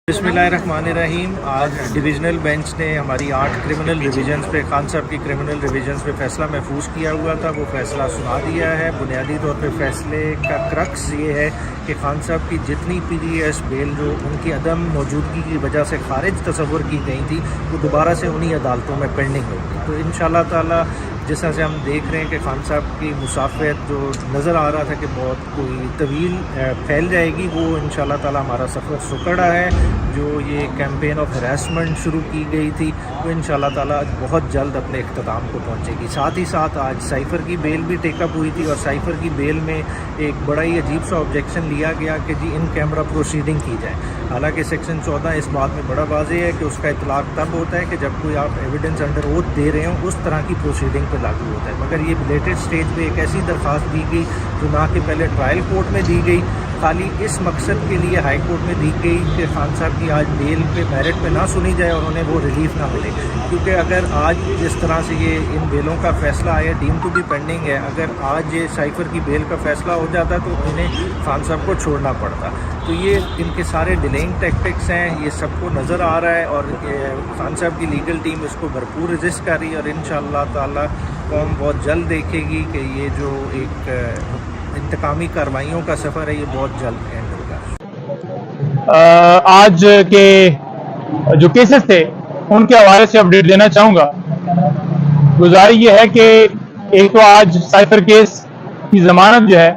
बिस्मिल्लाहिर्रहमानिर्रहीम। आज divisional bench ने हमारी 8 क्रिमिनल रिविजन्स पे, खान साहब की क्रिमिनल रिविजन्स पे फ़ैसला महफूज किया हुआ था। वो फ़ैसला सुना दिया है। बुनियादी तौर पे फ़ैसले का क्रक्स ये है कि खान साहब की जितनी PDS बेल जो उनकी अदम मौजूदगी की वजह से खारिज तस्वुर की गई थी, वो दोबारा से उन्हीं अदालतों में पेंडिंग होगी। तो इंशाल्लाह ताला जिस तरह से हम देख रहे हैं कि खान साहब की मुसाफ़ियत जो नज़र आ रहा था कि बहुत कोई तवील फैल जाएगी, वो इंशाल्लाह ताला हमारा सफ़र सुकड़ा है। जो ये कैंपेन ऑफ हरासमेंट शुरू की गई थी वो इंशाल्लाह ताला बहुत जल्द अपने इख्तिताम को पहुंचेगी। साथ ही साथ आज साइफ़र की बेल भी टेकअप हुई थी और साइफ़र की बेल में एक बड़ा ही अजीब सा ऑब्जेक्शन लिया गया कि जी इन कैमरा प्रोसीडिंग की जाए। हालांकि सेक्शन 14 इस बात में बड़ा वाज़ेह है कि उसका इतलाक़ तब होता है कि जब कोई आप एविडेंस अंडर ओथ दे रहे हो, उस तरह की प्रोसीडिंग पर लागू होता है। मगर ये रिलेटेड स्टेज पे एक ऐसी दरख्वास्त दी गई जो ना कि पहले ट्रायल कोर्ट में दी गई, खाली इस मकसद के लिए हाई कोर्ट में दी गई कि खान साहब की आज बेल पे मेरिट पे ना सुनी जाए और उन्हें वो रिलीफ ना मिले। क्योंकि अगर आज जिस तरह से ये इन बेलों का फ़ैसला आया, डीम टू बी पेंडिंग है, अगर आज ये साइफ़र की बेल का फ़ैसला हो जाता तो इन्हें खान साहब को छोड़ना पड़ता। तो ये इनके सारे डिलेइंग टैक्टिक्स हैं, ये सबको नज़र आ रहा है और खान साहब की लीगल टीम इसको भरपूर रजिस्ट कर रही है और इंशाअल्लाह ताला कौम बहुत जल्द देखेगी कि ये जो एक इंतकामी कार्रवाइयों का सफ़र है ये बहुत जल्द एंड होगा। आज के जो केसेस थे उनके हवाले से अपडेट देना चाहूँगा। गुजारिश ये है कि एक तो आज साइफर केस की जमानत जो है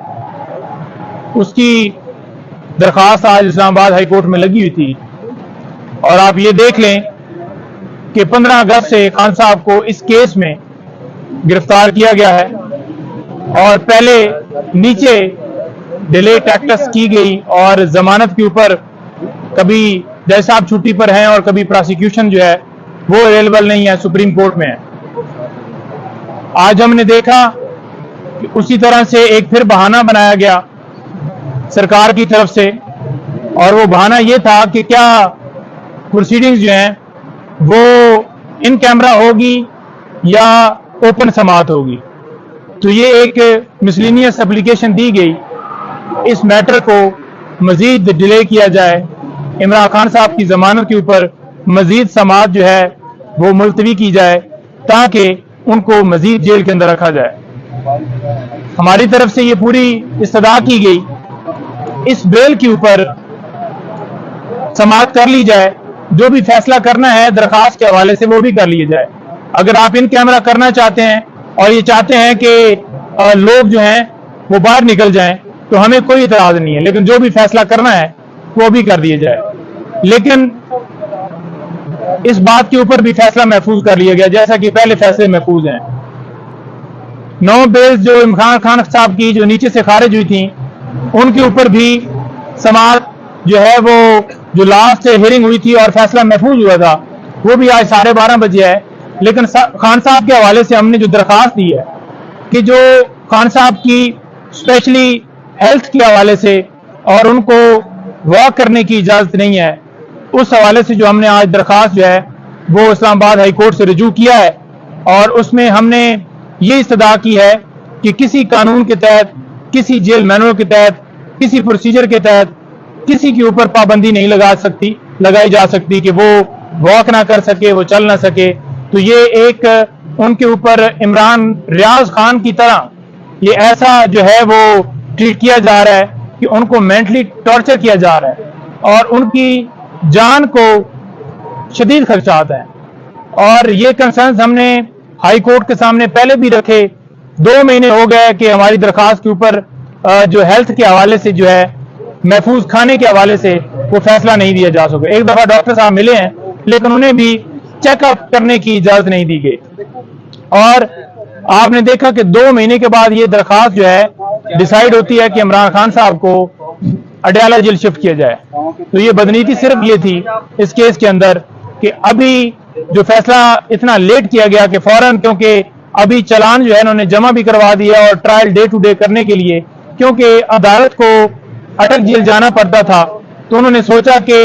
उसकी दरख्वास्त आज इस्लामाबाद हाई कोर्ट में लगी हुई थी और आप ये देख लें कि 15 अगस्त से खान साहब को इस केस में गिरफ्तार किया गया है और पहले नीचे डिले टैक्टिक्स की गई और जमानत के ऊपर कभी जज साहब छुट्टी पर हैं और कभी प्रोसिक्यूशन जो है वो अवेलेबल नहीं है, सुप्रीम कोर्ट में है। आज हमने देखा कि उसी तरह से एक फिर बहाना बनाया गया सरकार की तरफ से और वो बहाना ये था कि क्या प्रोसीडिंग्स जो हैं वो इन कैमरा होगी या ओपन समाअत होगी। तो ये एक मिसलिनियस एप्लीकेशन दी गई, इस मैटर को मजीद डिले किया जाए, इमरान खान साहब की जमानत के ऊपर मजीद समाअत जो है वो मुलतवी की जाए ताकि उनको मजीद जेल के अंदर रखा जाए। हमारी तरफ से ये पूरी इस्तदा की गई इस बेल के ऊपर समाअत कर ली जाए, जो भी फैसला करना है दरखास्त के हवाले से वो भी कर लिया जाए। अगर आप इन कैमरा करना चाहते हैं और ये चाहते हैं कि लोग जो हैं वो बाहर निकल जाएं तो हमें कोई इतराज नहीं है, लेकिन जो भी फैसला करना है वो भी कर दिया जाए। लेकिन इस बात के ऊपर भी फैसला महफूज कर लिया गया जैसा कि पहले फैसले महफूज हैं। 9 बेल जो इमरान खान साहब की जो नीचे से खारिज हुई थी उनके ऊपर भी समाअत जो है वो जो लास्ट हियरिंग हुई थी और फैसला महफूज हुआ था वो भी आज 12:30 बजे है। लेकिन खान साहब के हवाले से हमने जो दरखास्त दी है कि जो खान साहब की स्पेशली हेल्थ के हवाले से और उनको वॉक करने की इजाज़त नहीं है, उस हवाले से जो हमने आज दरखास्त जो है वो इस्लामाबाद हाई कोर्ट से रजू किया है और उसमें हमने ये इस्तदा की है कि किसी कानून के तहत, किसी जेल मैनुअल के तहत, किसी प्रोसीजर के तहत किसी के ऊपर पाबंदी नहीं लगाई जा सकती कि वो वॉक ना कर सके, वो चल ना सके। तो ये एक उनके ऊपर इमरान रियाज खान की तरह ये ऐसा जो है वो ट्रीट किया जा रहा है कि उनको मेंटली टॉर्चर किया जा रहा है और उनकी जान को शदीद खदशात है। और ये कंसर्न्स हमने हाई कोर्ट के सामने पहले भी रखे। 2 महीने हो गए कि हमारी दरखास्त के ऊपर जो हेल्थ के हवाले से जो है महफूज खाने के हवाले से वो फैसला नहीं दिया जा सके। एक दफा डॉक्टर साहब मिले हैं लेकिन उन्हें भी चेकअप करने की इजाजत नहीं दी गई और आपने देखा कि 2 महीने के बाद ये दरखास्त जो है डिसाइड होती है कि इमरान खान साहब को अडयाला जेल शिफ्ट किया जाए। तो ये बदनीति सिर्फ ये थी इस केस के अंदर कि अभी जो फैसला इतना लेट किया गया कि फौरन, क्योंकि अभी चालान जो है इन्होंने जमा भी करवा दिया और ट्रायल डे टू डे करने के लिए, क्योंकि अदालत को अटक जेल जाना पड़ता था, तो उन्होंने सोचा कि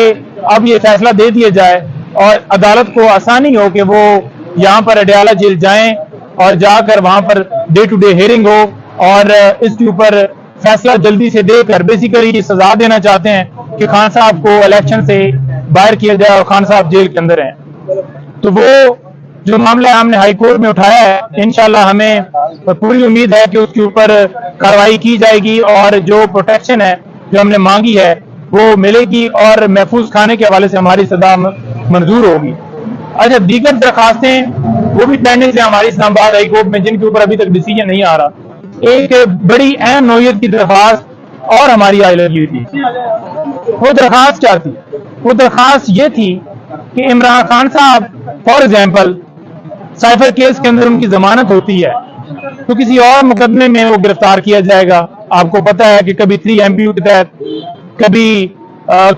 अब ये फैसला दे दिया जाए और अदालत को आसानी हो कि वो यहाँ पर अडयाला जेल जाएं और जाकर वहां per day to day hearing हो और इसके ऊपर फैसला जल्दी से देकर बेसिकली सजा देना चाहते हैं कि खान साहब को इलेक्शन से बाहर किया जाए और खान साहब जेल के अंदर हैं। तो वो जो मामला हमने हाई कोर्ट में उठाया है, इंशाल्लाह हमें पूरी उम्मीद है कि उसके ऊपर कार्रवाई की जाएगी और जो प्रोटेक्शन है जो हमने मांगी है वो मिलेगी और महफूज खाने के हवाले से हमारी सदा मंजूर होगी। अच्छा, दीगर दरखास्तें वो भी पेंडिंग है हमारी इस्लामाबाद हाई कोर्ट में, जिनके ऊपर अभी तक डिसीजन नहीं आ रहा। एक बड़ी अहम नौयत की दरखास्त और हमारी आई लगी हुई थी। वो दरखास्त क्या थी? वो दरखास्त ये थी कि इमरान खान साहब फॉर एग्जाम्पल साइफर केस के अंदर उनकी जमानत होती है तो किसी और मुकदमे में वो गिरफ्तार किया जाएगा। आपको पता है कि कभी 3MPU के तहत, कभी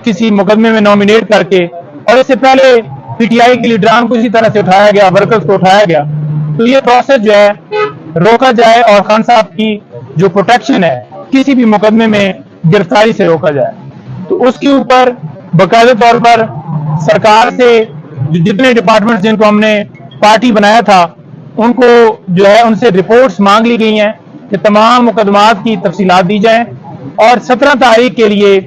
किसी मुकदमे में नॉमिनेट करके, और इससे पहले PTI के लीडरान को इसी तरह से उठाया गया, वर्कर्स को उठाया गया। तो ये प्रोसेस जो है रोका जाए और खान साहब की जो प्रोटेक्शन है किसी भी मुकदमे में गिरफ्तारी से रोका जाए। तो उसके ऊपर बाकायदा तौर पर सरकार से जितने डिपार्टमेंट जिनको हमने पार्टी बनाया था उनको जो है उनसे रिपोर्ट्स मांग ली गई हैं कि तमाम मुकदमात की तफसीलात दी जाएं और 17 तारीख के लिए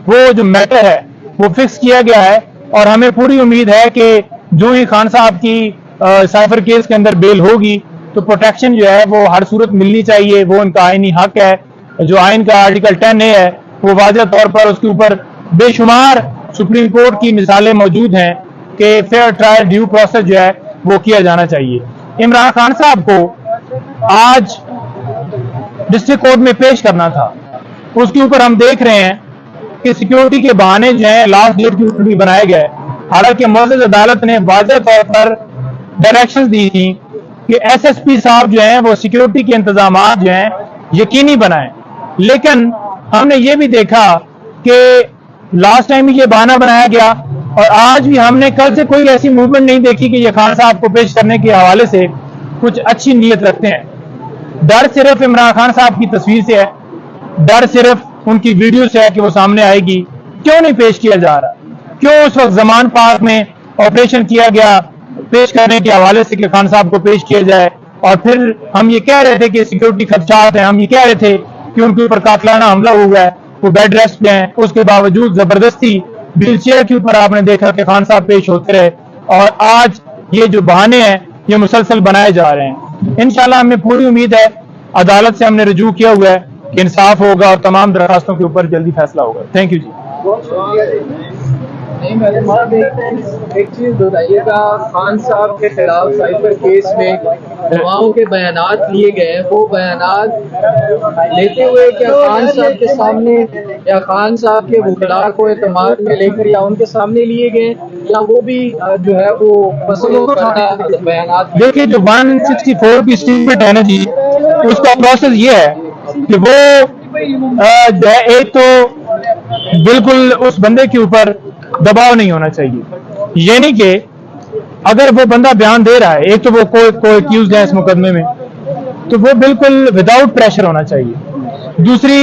वो जो मैटर है वो फिक्स किया गया है। और हमें पूरी उम्मीद है कि जो ही खान साहब की साइफर केस के अंदर बेल होगी तो प्रोटेक्शन जो है वो हर सूरत मिलनी चाहिए, वो उनका आईनी हक है। जो आइन का आर्टिकल 10A है वो वाज़ेह तौर पर उसके ऊपर बेशुमार सुप्रीम कोर्ट की मिसालें मौजूद हैं कि फेयर ट्रायल ड्यू प्रोसेस जो है वो किया जाना चाहिए। इमरान खान साहब को आज डिस्ट्रिक्ट कोर्ट में पेश करना था, उसके ऊपर हम देख रहे हैं कि सिक्योरिटी के बहाने जो है लास्ट डेट के ऊपर भी बनाए गए। हालांकि मुअज़्ज़ज़ अदालत ने वाज़ेह तौर पर डायरेक्शंस दी थी कि SSP साहब जो हैं वो सिक्योरिटी के इंतजाम जो हैं यकीनी बनाएं। लेकिन हमने ये भी देखा कि लास्ट टाइम ये बहाना बनाया गया और आज भी हमने कल से कोई ऐसी मूवमेंट नहीं देखी कि ये खान साहब को पेश करने के हवाले से कुछ अच्छी नीयत रखते हैं। डर सिर्फ इमरान खान साहब की तस्वीर से है, डर सिर्फ उनकी वीडियो से है कि वो सामने आएगी। क्यों नहीं पेश किया जा रहा? क्यों उस वक्त जमान पार्क में ऑपरेशन किया गया पेश करने के हवाले से कि खान साहब को पेश किया जाए, और फिर हम ये कह रहे थे कि सिक्योरिटी खदशात हैं, हम ये कह रहे थे कि उनके ऊपर कातलाना हमला हुआ है, वो बेड रेस्ट पे हैं, उसके बावजूद जबरदस्ती व्हील चेयर के ऊपर आपने देखा कि खान साहब पेश होते रहे। और आज ये जो बहाने हैं ये मुसलसल बनाए जा रहे हैं। इंशाल्लाह हमें पूरी उम्मीद है, अदालत से हमने रजू किया हुआ है कि इंसाफ होगा और तमाम दरखास्तों के ऊपर जल्दी फैसला होगा। थैंक यू जी। एक चीज बताइएगा, खान साहब के खिलाफ साइफर केस में गवाहों के बयानात लिए गए, वो बयानात लेते हुए क्या खान साहब के सामने या खान साहब के वकला को एतमाद में लेकर या उनके सामने लिए गए, या वो भी जो है वो बयानात? देखिए, जो 164 की स्टेटमेंट है ना जी, उसका प्रोसेस ये है कि वो जो है एक तो बिल्कुल उस बंदे के ऊपर दबाव नहीं होना चाहिए। यानी कि अगर वो बंदा बयान दे रहा है, एक तो वो कोई एक्यूज है इस मुकदमे में, तो वो बिल्कुल विदाउट प्रेशर होना चाहिए। दूसरी